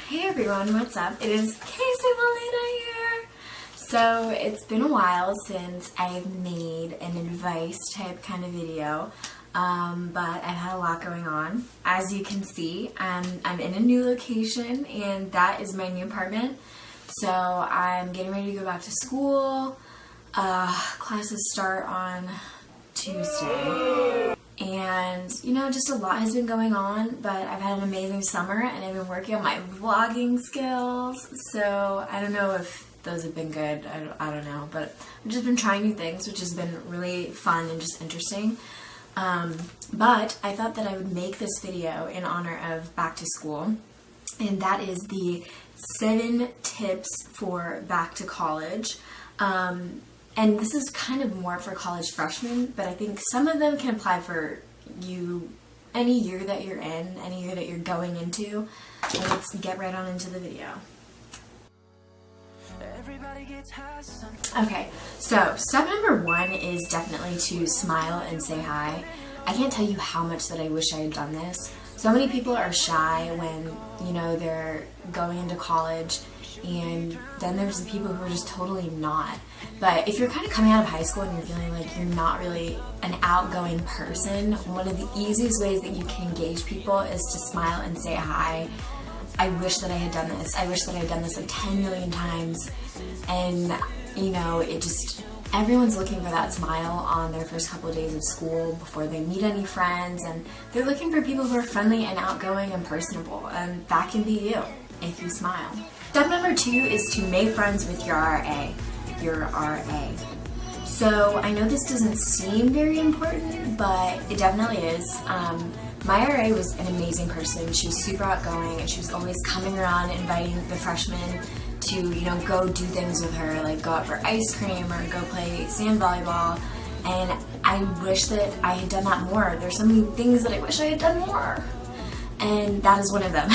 Hey everyone, what's up? It is Casey Molina here. So it's been a while since I've made an advice type kind of video, but I've had a lot going on. As you can see, I'm in a new location and that is my new apartment. So I'm getting ready to go back to school. Classes start on Tuesday. And, you know, just a lot has been going on, but I've had an amazing summer and I've been working on my vlogging skills. So I don't know if those have been good. I don't know, but I've just been trying new things, which has been really fun and just interesting. But I thought that I would make this video in honor of back to school. And that is the 7 tips for back to college. And this is kind of more for college freshmen, but I think some of them can apply for you any year that you're in, any year that you're going into. So let's get right on into the video. Okay, so step number 1 is definitely to smile and say hi. I can't tell you how much that I wish I had done this. So many people are shy when, you know, they're going into college, and then there's the people who are just totally not. But if you're kind of coming out of high school and you're feeling like you're not really an outgoing person, one of the easiest ways that you can engage people is to smile and say hi. I wish that I had done this. I wish that I had done this like 10 million times. And, you know, it just, everyone's looking for that smile on their first couple of days of school before they meet any friends. And they're looking for people who are friendly and outgoing and personable. And that can be you if you smile. Step number 2 is to make friends with your RA. So I know this doesn't seem very important, but it definitely is. My RA was an amazing person. She was super outgoing and she was always coming around inviting the freshmen to, you know, go do things with her, like go out for ice cream or go play sand volleyball. And I wish that I had done that more. There's so many things that I wish I had done more. And that is one of them.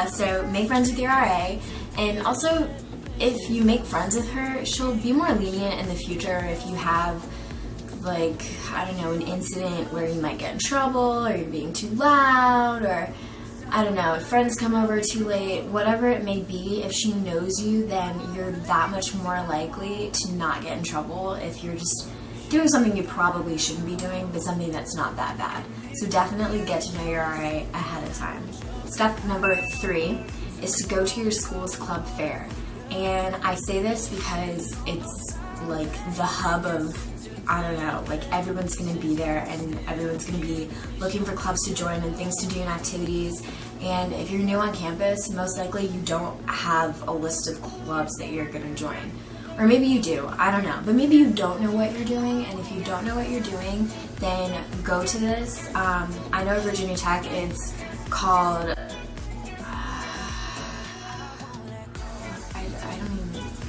So make friends with your RA. And also, if you make friends with her, she'll be more lenient in the future if you have, like, I don't know, an incident where you might get in trouble, or you're being too loud, or, I don't know, if friends come over too late, whatever it may be. If she knows you, then you're that much more likely to not get in trouble if you're just doing something you probably shouldn't be doing, but something that's not that bad. So definitely get to know your RA ahead of time. Step number 3 is to go to your school's club fair. And I say this because it's like the hub of, I don't know, like everyone's going to be there and everyone's going to be looking for clubs to join and things to do and activities. And if you're new on campus, most likely you don't have a list of clubs that you're going to join. Or maybe you do, I don't know. But maybe you don't know what you're doing, and if you don't know what you're doing, then go to this. I know at Virginia Tech it's called,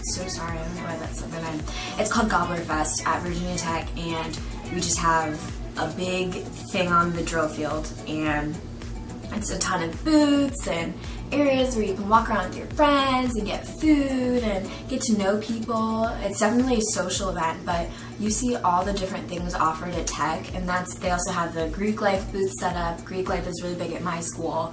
so sorry, I don't know why that's something it's called Gobbler Fest at Virginia Tech, and we just have a big thing on the drill field, and it's a ton of booths and areas where you can walk around with your friends and get food and get to know people. It's definitely a social event, but you see all the different things offered at Tech, and they also have the Greek life booth set up. Greek life is really big at my school.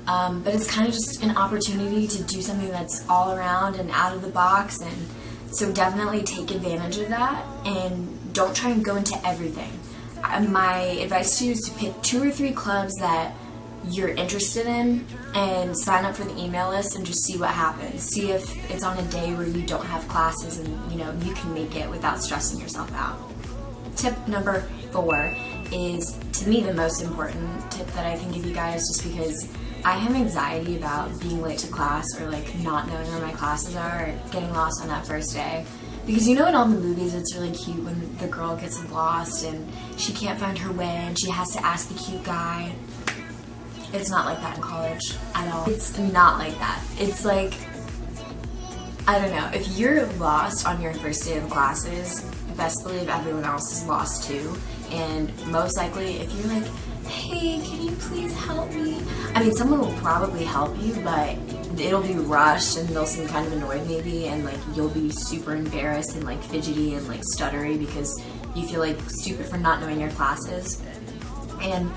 But it's kind of just an opportunity to do something that's all around and out of the box, and so definitely take advantage of that and don't try and go into everything. My advice to you is to pick 2 or 3 clubs that you're interested in and sign up for the email list and just see what happens. See if it's on a day where you don't have classes and, you know, you can make it without stressing yourself out. Tip number 4 is, to me, the most important tip that I can give you guys, just because I have anxiety about being late to class or like not knowing where my classes are or getting lost on that first day. Because you know in all the movies it's really cute when the girl gets lost and she can't find her way and she has to ask the cute guy. It's not like that in college at all. It's not like that. It's like, I don't know, if you're lost on your first day of classes, best believe everyone else is lost too. And most likely if you're like, hey, can you please help me? I mean, someone will probably help you, but it'll be rushed and they'll seem kind of annoyed maybe, and like you'll be super embarrassed and like fidgety and like stuttery because you feel like stupid for not knowing your classes. And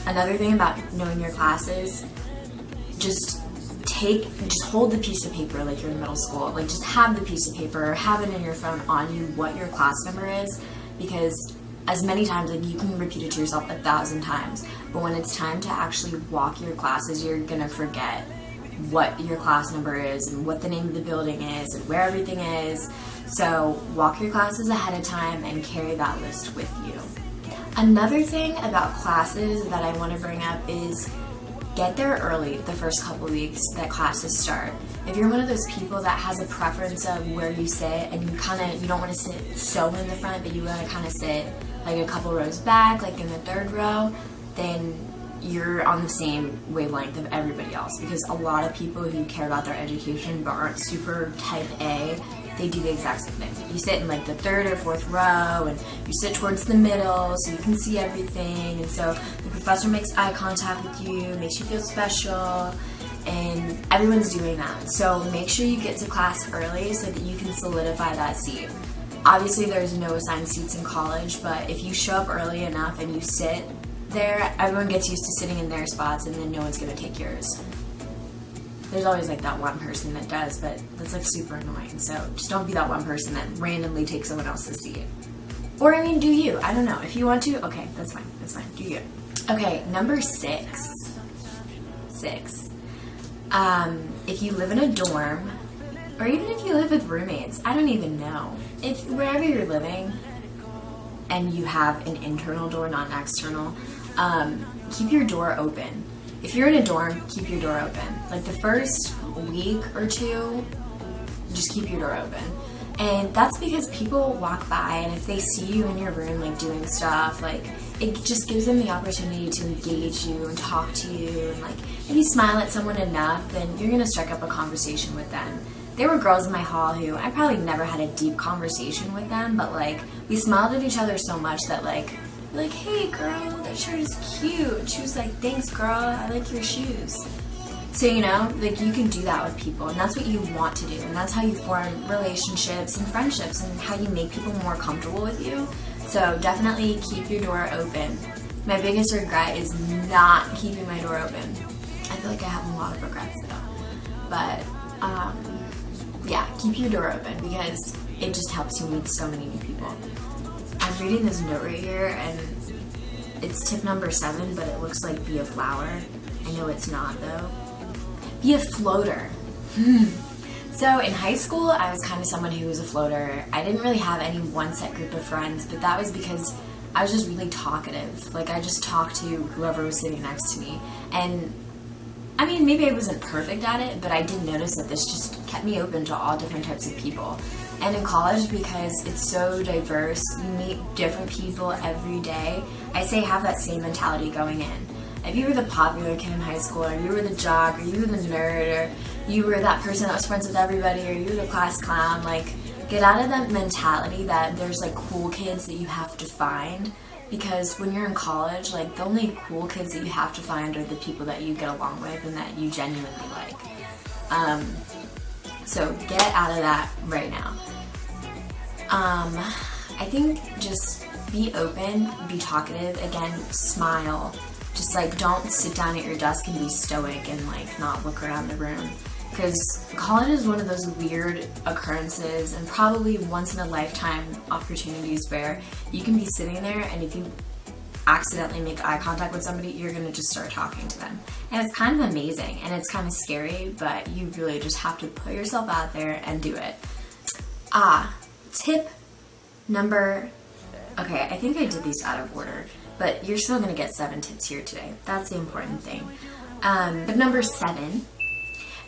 another thing about knowing your classes, just take just hold the piece of paper like you're in middle school. Like, just have the piece of paper, or have it in your phone on you what your class number is, because as many times, like, you can repeat it to yourself 1,000 times, but when it's time to actually walk your classes, you're gonna forget what your class number is and what the name of the building is and where everything is. So walk your classes ahead of time and carry that list with you. Another thing about classes that I want to bring up is get there early the first couple weeks that classes start. If you're one of those people that has a preference of where you sit and you don't want to sit so in the front, but you want to kind of sit like a couple rows back, like in the third row, then you're on the same wavelength of everybody else, because a lot of people who care about their education but aren't super type A, they do the exact same thing. You sit in like the third or fourth row, and you sit towards the middle so you can see everything, and so the professor makes eye contact with you, makes you feel special, and everyone's doing that. So make sure you get to class early so that you can solidify that seat. Obviously there's no assigned seats in college, but if you show up early enough and you sit there, everyone gets used to sitting in their spots, and then no one's gonna take yours. There's always like that one person that does, but that's like super annoying. So just don't be that one person that randomly takes someone else's seat. Or, I mean, do you? I don't know. If you want to, okay, that's fine. That's fine. Do you? Okay, number 6. If you live in a dorm, or even if you live with roommates, I don't even know. If wherever you're living and you have an internal door, not an external, keep your door open. If you're in a dorm, keep your door open. Like the first week or two, just keep your door open. And that's because people walk by, and if they see you in your room like doing stuff, like it just gives them the opportunity to engage you and talk to you, and like if you smile at someone enough, then you're gonna strike up a conversation with them. There were girls in my hall who I probably never had a deep conversation with them, but like we smiled at each other so much that like, hey girl, that shirt is cute. She was like, thanks girl, I like your shoes. So, you know, like you can do that with people, and that's what you want to do, and that's how you form relationships and friendships, and how you make people more comfortable with you. So definitely keep your door open. My biggest regret is not keeping my door open. I feel like I have a lot of regrets though. But yeah, keep your door open, because it just helps you meet so many new people. I'm reading this note right here, and it's tip number 7, but it looks like be a flower. I know it's not though. Be a floater. So in high school, I was kind of someone who was a floater. I didn't really have any one set group of friends, but that was because I was just really talkative. Like I just talked to whoever was sitting next to me. And I mean, maybe I wasn't perfect at it, but I did notice that this just kept me open to all different types of people. And in college, because it's so diverse, you meet different people every day, I say have that same mentality going in. If you were the popular kid in high school, or you were the jock, or you were the nerd, or you were that person that was friends with everybody, or you were the class clown, like, get out of that mentality that there's, like, cool kids that you have to find. Because when you're in college, like, the only cool kids that you have to find are the people that you get along with and that you genuinely like. So get out of that right now. I think just be open, be talkative, again, smile. Just like don't sit down at your desk and be stoic and like not look around the room. Because college is one of those weird occurrences and probably once in a lifetime opportunities where you can be sitting there, and if you accidentally make eye contact with somebody, you're gonna just start talking to them. And it's kind of amazing and it's kind of scary, but you really just have to put yourself out there and do it. Tip number, okay, I think I did these out of order, but you're still gonna get 7 tips here today. That's the important thing. But number 7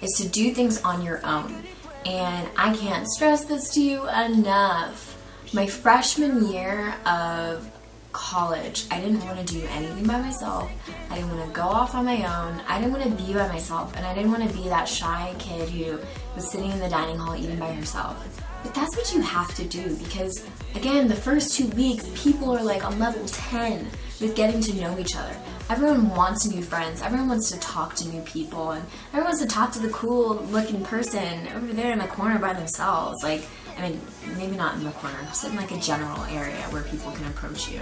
is to do things on your own. And I can't stress this to you enough. My freshman year of college, I didn't want to do anything by myself. I didn't want to go off on my own. I didn't want to be by myself, and I didn't want to be that shy kid who was sitting in the dining hall eating by herself. But that's what you have to do, because again, the first 2 weeks, people are like on level 10 with getting to know each other. Everyone wants new friends. Everyone wants to talk to new people, and everyone wants to talk to the cool looking person over there in the corner by themselves. Like, I mean, maybe not in the corner, sit in like a general area where people can approach you.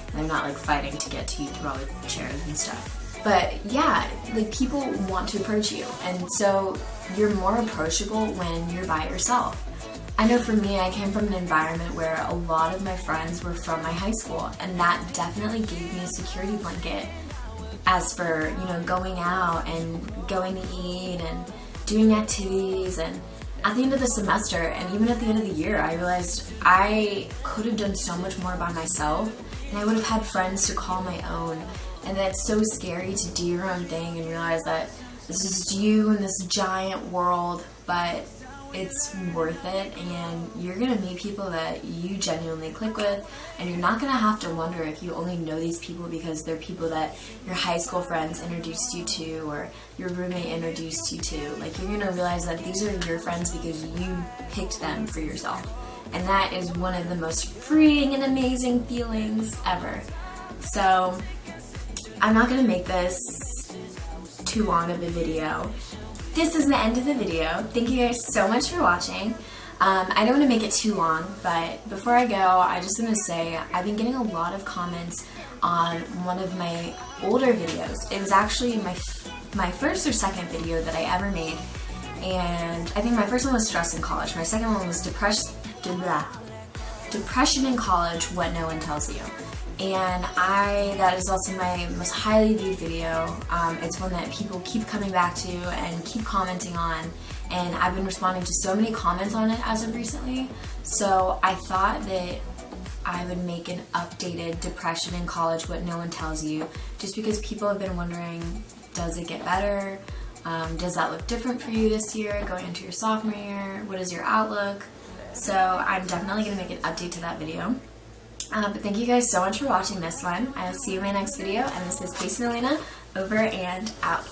And they're not like fighting to get to you through all the chairs and stuff. But yeah, like people want to approach you, and so you're more approachable when you're by yourself. I know for me, I came from an environment where a lot of my friends were from my high school, and that definitely gave me a security blanket as for, you know, going out and going to eat and doing activities. And at the end of the semester and even at the end of the year, I realized I could have done so much more by myself, and I would have had friends to call my own. And that's so scary to do your own thing and realize that this is you in this giant world, but it's worth it, and you're gonna meet people that you genuinely click with, and you're not gonna have to wonder if you only know these people because they're people that your high school friends introduced you to or your roommate introduced you to. Like, you're gonna realize that these are your friends because you picked them for yourself, and that is one of the most freeing and amazing feelings ever. So I'm not gonna make this too long of a video. This is the end of the video. Thank you guys so much for watching. I don't want to make it too long, but before I go, I just want to say I've been getting a lot of comments on one of my older videos. It was actually my first or second video that I ever made, and I think my first one was stress in college. My second one was depression in college, what no one tells you. And that is also my most highly viewed video. It's one that people keep coming back to and keep commenting on, and I've been responding to so many comments on it as of recently, so I thought that I would make an updated depression in college, what no one tells you, just because people have been wondering, does it get better? Does that look different for you this year, going into your sophomore year? What is your outlook? So I'm definitely going to make an update to that video. But thank you guys so much for watching this one. I will see you in my next video, and this is Casey Melina, over and out.